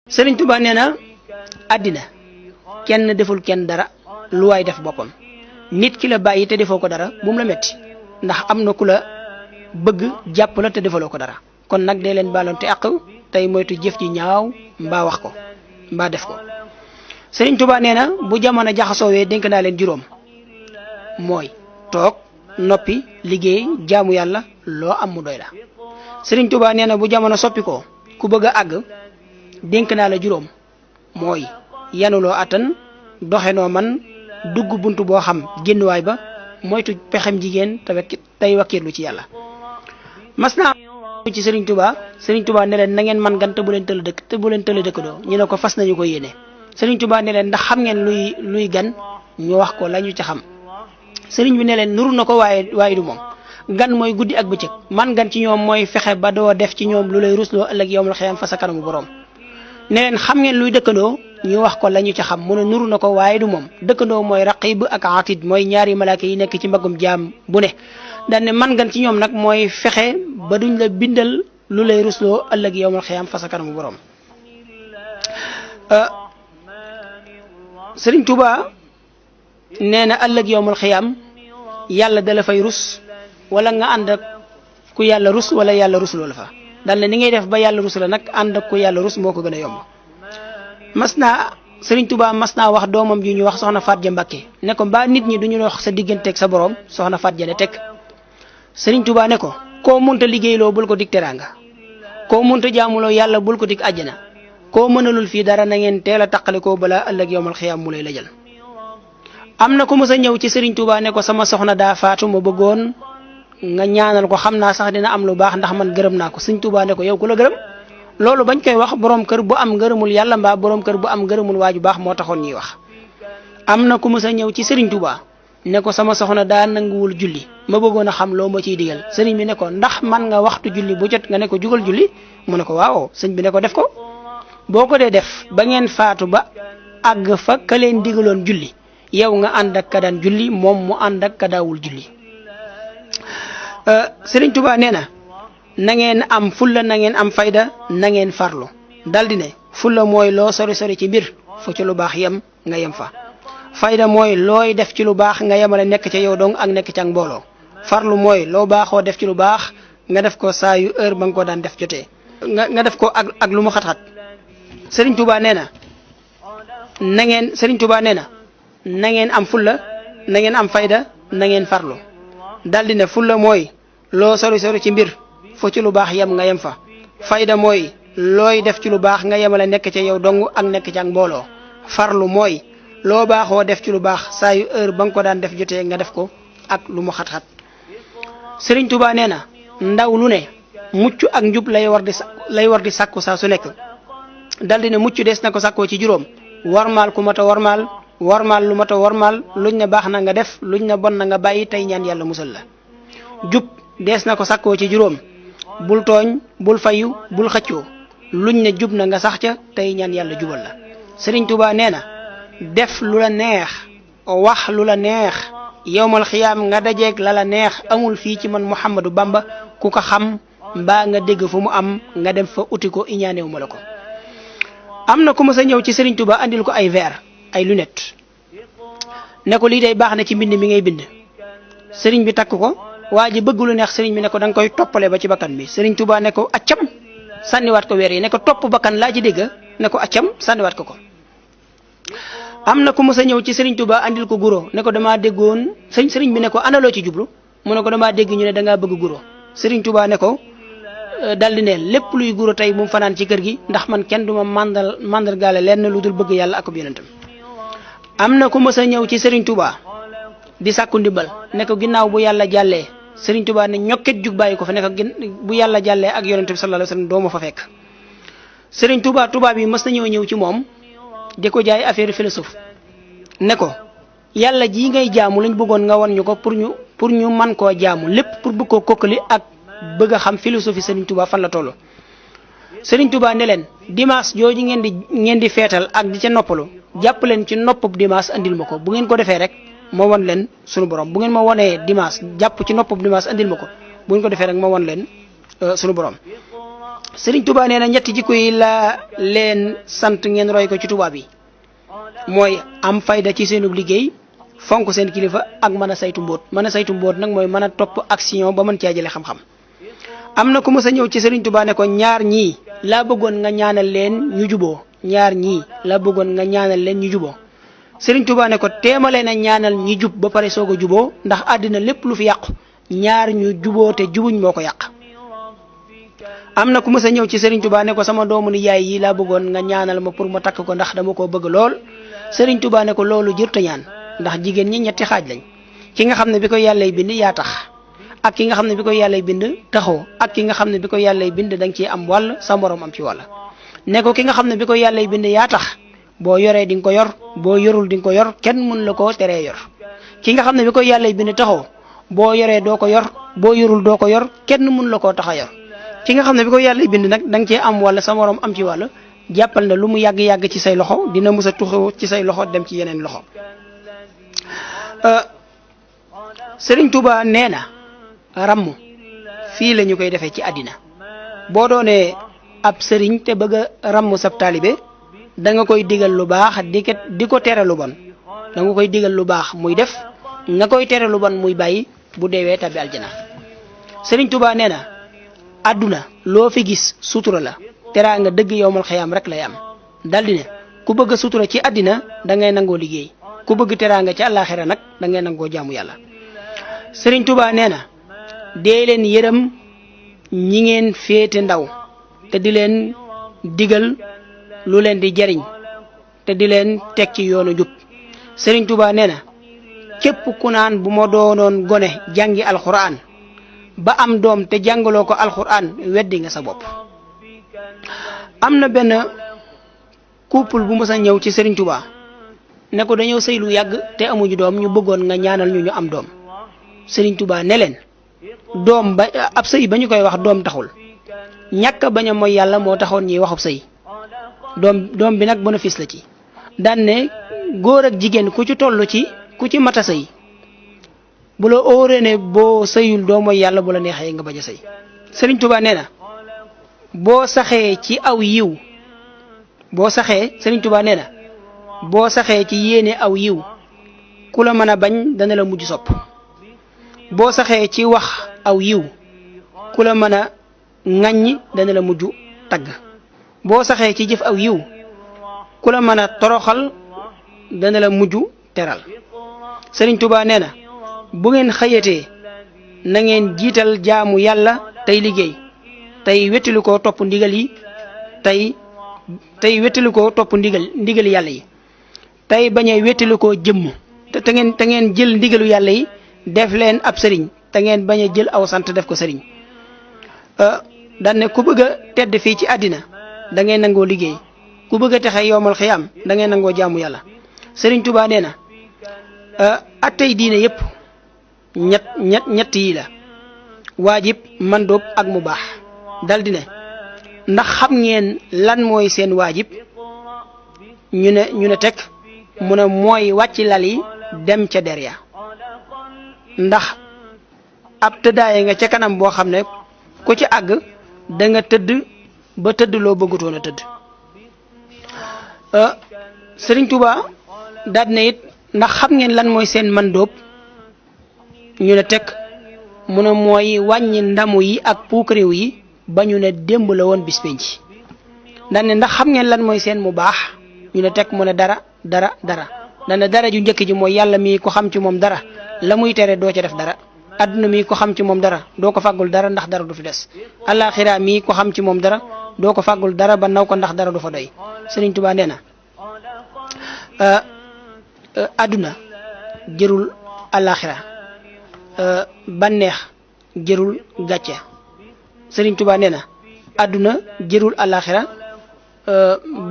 Serigne Touba nee na àddina kenn deful kenn dara lu waay def boppam nit ki la bàyyi te defoo ko dara bu mu la metti ndax am na ku la bëgg jàpp la te defaloo ko dara kon nag dee leen baaloon te àq tey moytu jëf ji ñaaw mbaa wax ko mbaa def ko. Serigne Touba nee na bu jamono jaxasoowee dénk naa leen juróom mooy toog noppi liggéey jaamu yàlla loo am mu doy la. Serigne Touba nee na bu jamono soppi ko ku bëgg a àgg dénk naa la juróom mooy yanuloo attan doxenoo man dugg buntu boo xam génnuwaay ba moytu pexem jigéen tey wakkiirlu ci yàlla. mas naa ci Serigne Touba ne leen na ngeen man gan te bu leen tëll dëkk doo ñu ne ko fas nañu ko yéene. Serigne Touba ne leen ndax xam ngeen luy gan ñu wax ko la ñu ca xam. Serigne bi ne leen nuru na ko waaye du moom gan mooy guddi ak bëccëg man gan ci ñoom mooy fexe ba doo def ci ñoom lu lay rusloo ëllëg yowmal xiyaam fa sa kanamu borom. ne leen xam ngeen luy dëkkandoo ñu wax ko la ñu ca xam mu ne nuru na ko waaye du moom dëkkandoo mooy raqib ak atid mooy ñaari malaaka yi nekk ci mbaggum jaam bu ne. daan ne man gan ci ñoom nag mooy fexe ba duñ la bindal lu lay rusloo ëllëg yowmal xiyaam fa sa kanamu borom. Serigne Touba nee na ëllëg yowmal xiyaam yàlla dala fay rus wala nga ànd ak ku yàlla rus wala yàlla rus loola fa. dal ne ni ngay def ba yàlla rus la nag ànd ak ku yàlla rus moo ko gën a yomb. Serigne Touba mas naa wax doomam ji ñu wax soxna Faat Ja Mbàkke ne ko mbaa nit ñi duñu wax sa digganteeg sa borom soxna Faat Ja ne teg. Serigne Touba ne ko koo munta liggéeyloo bul ko dig teraanga koo munta jaamuloo yàlla bul ko dig àjjana koo mënalul fii dara na ngeen teel a taqale koo balaa ëllëg yowmal xiyaam mu lay la jël. am na ku mës a ñëw ci Serigne Touba ne ko sama soxna daa faatu ma bëggoon nga ñaanal ko xam naa sax dina am lu baax ndax man gërëm naa ko. Serigne Touba ne ko yow ku la gërëm loolu bañ koy wax borom kër bu am ngërëmul yàlla mbaa borom kër bu am ngërëmul waaju baax moo taxoon ñuy wax. am na ku mës a ñëw ci Serigne Touba ne ko sama soxna daa nanguwul julli ma bëggoon a xam loo ma ciy digal. Serigne bi ne ko ndax man nga waxtu julli bu jot nga ne ko jugal julli mu ne ko waaw. Sëñ bi ne ko def ko boo ko dee def ba ngeen faatu ba àgg fa ka leen digaloon julli yow nga ànd ak ka daan julli moom mu ànd ak ka daawul julli. Serigne Touba nee na ngeen am fulla na ngeen am fayda na ngeen farlu daldi ne fulla mooy loo sori ci mbir fu ci lu baax yem nga yem fa. fayda mooy looy def ci lu baax nga yemale nekk ca yow dong ak nekk ca ak mbooloo. farlu mooy loo baaxoo def ci lu baax nga def ko saa yu heure ba nga ko daan def jotee nga def ko ak lu mu xat-xat. Serigne Touba nee na Serigne Touba nee na ngeen am fulla na ngeen am fayda na ngeen farlu daldi ne fulla mooy loo sori ci mbir fu ci lu baax yem nga yem fa. fayda mooy looy def ci lu baax nga yemale nekk ca yow dong ak nekk ca ak mbooloo. farlu mooy loo baaxoo def ci lu baax saa yu heure ba nga ko daan def jotee nga def ko ak lu mu xat-xat. Serigne Touba nee na ndaw lu ne mucc ak njub lay war di sàkku saa su nekk daldi ne mucc des na ko sàkkoo ci juróom warmaal ku mat a warmaal lu mat a warmaal luñ ne baax na nga def luñ ne bon na nga bàyyi tey ñaan yàlla musal la. jub des na ko sàkkoo ci juróom bul tooñ bul fayu bul xëccoo luñ ne jub na nga sax ca tey ñaan yàlla jubal la. Serigne Touba nee na def lu la neex wax lu la neex yowmal xiyaam nga dajeeg la la neex amul fii ci man Mouhamadou Bamba ku ko xam mbaa nga dégg fu mu am nga dem fa uti ko iñaaneewu ma la ko. am na ku ma sa ñëw ci Serigne Touba andil ko ay verre ay lunettes ne ko lii day baax na ci mbind mi ngay bind. Serigne bi takk ko waa ji bëgg lu neex Serigne bi ne ko da nga koy toppale ba ci bakkan bi. Serigne Touba ne ko accam sànniwaat ko weer yi ne ko topp bakkan laa ci dégg ne ko accam sànniwaat ko. am na ku mës a ñëw ci Serigne Touba andil ko guro ne ko damaa déggoon Serigne bi ne ko analoo ci jublu mu ne ko damaa dégg ñu ne da ngaa bëgg guro. Serigne Touba ne ko daldi ne lépp luy guro tey bu mu fanaan ci kër gi ndax man kenn du ma mandargaale lenn lu dul bëgg yàlla ak yonentam. am na ku mës a ñëw ci Serigne Touba di sàkku ndimbal ne ko ginnaaw bu yàlla jàllee Serigne Touba ne ñokket jug bàyyi ko fa ne ko bu yàlla jàllee ak yonent bi sallallahu alayhi wasallam doo ma fa fekk. Serigne Touba tubaab yi mës nañoo ñëw ci moom di ko jaay affaire philosophe ne ko yàlla ji ngay jaamu lañ bëggoon nga wan ñu ko pour ñu man koo jaamu lépp pour bëgg koo kokkali ak bëgg a xam philosophie Serigne Touba fan la toll. Serigne Touba ne leen dimanche jooju ngeen di feetal ak di ca noppalu jàpp leen ci noppub dimanche andil ma ko bu ngeen ko defee rek ma wan leen sunu borom bu ngeen ma wanee dimanche jàpp ci noppub dimanche andil ma ko bu ngeen ko defee rek ma wan leen sunu borom. Serigne Touba neena ñetti jikko yi la leen sant ngeen roy ko ci Touba bi moy am fayda ci seenu liggéey fonku seen kilifa ak mëna saytu mbot nak moy mëna top action ba mën ci jëlé xam-xam amna ku mësa ñëw ci Serigne Touba ne ko ñaar ñi la bëggoon nga ñaanal leen ñu jubo ñaar ñi la bëggoon nga ñaanal leen ñu jubo Serigne Touba ne ko téemalé na ñaanal ñi jub ba paré sogo jubo ndax adina lepp lu fi yaq ñaar ñu jubo te jubuñ moko yaq amna ku mësa ñëw ci Serigne Touba ne ko sama doomu ni yaay yi la bëggoon nga ñaanal ma pour ma takk ko ndax dama ko bëgg lool Serigne Touba ne ko loolu jërta ñaan ndax jigen ñi ñetti xaj lañ ki nga xamne biko Yàlla bind ya tax ak ki nga xamne biko Yàlla bind taxo ak ki nga xamne biko Yàlla bind dang ci am wal sa morom am ci wal ne ko ki nga xamne biko Yàlla bind ya tax bo yoré ding ko yor bo yorul ding ko yor kenn mën la ko téré yor ki nga xamne biko Yàlla bind taxo bo yoré do ko yor bo yorul do ko yor kenn mën la ko taxa yor ki nga xamne biko Yàlla bind nak dang ci am wal sa morom am ci wal jappal na lu mu yag yag ci say loxo dina mësa tuxu ci say loxo dem ci yenen loxo Serigne Touba neena ram fi lañu koy defé ci adina bo doone ab serigne te bëgg ram sab talibé da nga koy digal lu baax diko téré lu bon da nga koy digal lu baax muy def nga koy téré lu bon muy bayyi bu déwé tabi aljana Serigne Touba neena aduna lo fi gis sutura la tera nga deug yowmal khiyam rek lay am daldi ne ku bëgg sutura ci adina da ngay nango liggéey ku bëgg teranga ci alakhirah nak da ngay nango jaamu yalla Serigne Touba neena de len yërem ñi ngeen fété ndaw te di len digal lu len di jariñ te di len tek ci yoonu jup Serigne Touba neena képp ku naan bu ma doonon gone jangi alquran ba am doom te jangalo ko alquran weddi nga sa bop amna ben couple bu mësa ñëw ci Serigne Touba ne ko dañoo sey lu yàgg te amuñu doom ñu bëggoon nga ñaanal ñu am doom Serigne Touba ne leen doom ba ab sey bañu koy wax doom taxul ñàkk baña moy yàlla moo taxoon ñi waxub sey doom bi nag bénéfice la ci daan ne góor ak jigéen ku ci tollu ci ku ci mata sey bu la óoree ne boo seyul doo moy yàlla bu la neexee nga bañ a sey Serigne Touba nee na boo saxee ci aw yiw boo saxee Serigne Touba nee na boo saxee ci yéene aw yiw ku la mën a bañ dana la mujj sopp boo saxee ci wax aw yiw ku la mën a ŋàññ dana la mujj tagg boo saxee ci jëf aw yiw ku la mën a toroxal dana la mujj teral Serigne Touba nee na bu ngeen xëyatee na ngeen jiital jaamu yàlla tey liggéey tey wettali ko topp ndigal yi tey wettali ko topp ndigal yàlla yi tey bañ a wettali ko jëmm te ngeen jël ndigalu yàlla yi def leen ab sëriñ te ngeen bañ a jël aw sant def ko sëriñ daan ne ku bëgg a tedd fii ci àddina da ngay nangoo liggéey ku bëgg a texe yowmal xiyaam da ngay nangoo jaamu yàlla Serigne Touba nee na attey diine yépp ñett yi la waajib mandóob ak mu baax daldi ne ndax xam ngeen lan mooy seen waajib ñu ne tek mu ne mooy wàcc lal yi dem ca der ya ndax ab tëddaaye nga ca kanam boo xam ne ku ci àgg da nga tëdd ba tëdd loo bëggutoon a tëdd Serigne Touba daal ne it ndax xam ngeen lan mooy seen mandóob ñu ne tek mu ne mooy wàññi ndamu yi ak puukaréew yi ba ñu ne démb la woon bis penc daal ne ndax xam ngeen lan mooy seen mu baax ñu ne tek mu ne dara daal ne dara ju njëkk ji mooy yàlla mi ko xam ci moom dara la muy tere doo ca def dara adduna mi ko xam ci moom dara doo ko fàggul dara ndax dara du fi des alaxira mi ko xam ci moom dara doo ko fàggul dara ba naw ko ndax dara du fa doy Serigne Touba nee na adduna jërul alaxira banex jërul gàcce Serigne Touba nee na adduna jërul alaxira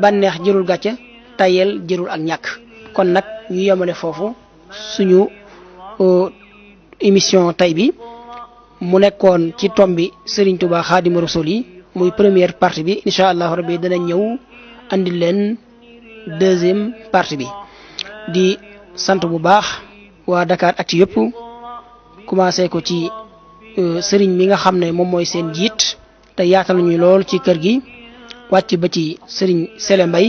banex jërul gàcce tayel jërul ak ñàkk kon nag ñu yemale foofu suñu émission tay bi mu nekkoon ci tombi Serigne Touba Xaadimu Rasuul yi muy première partie bi inshallah rabbi dana ñëw andi leen deuxième partie bi di sant bu baax waa Dakaractu yëpp commencé ko ci Serigne mi nga xam ne moom mooy seen jiit te yaatal ñu lool ci kër gi wàcc ba ci Serigne Sele Mbay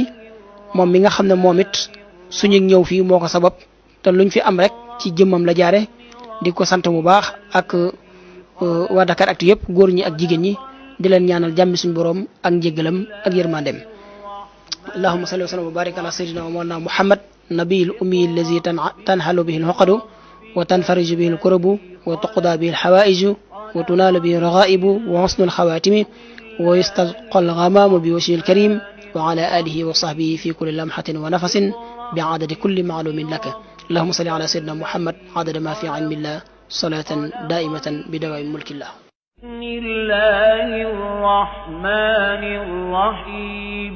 moom mi nga xam ne moom it suñu ñëw fii moo ko sabab te luñ fi am rek ci jëmmam la jaare di ko sant bu baax ak waa Dakaractu yëpp góor ñi ak jigéen ñi di leen ñaanal jàmmi suñu borom ak njéggalam ak yërmandem allahumma salli wa sallim wa barik ala sayyidina wa mawlana muhammad nabiyil ummi allazi tanhalu bihi alhuqadu wa tanfariju bihi alkurabu wa tuqda bihi alhawaiju wa tunalu bihi alghaibu wa husnu alkhawatimi wa yastasqa alghamamu bi wajhihi alkarim wa ala alihi wa sahbihi fi kulli lamhatin wa nafasin بعدد كل معلوم لك اللهم صل على سيدنا محمد عدد ما في علم الله صلاة دائمة بدوام ملك الله بسم الله الرحمن الرحيم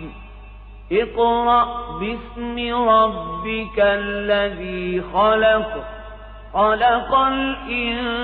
اقرأ باسم ربك الذي خلق الإنسان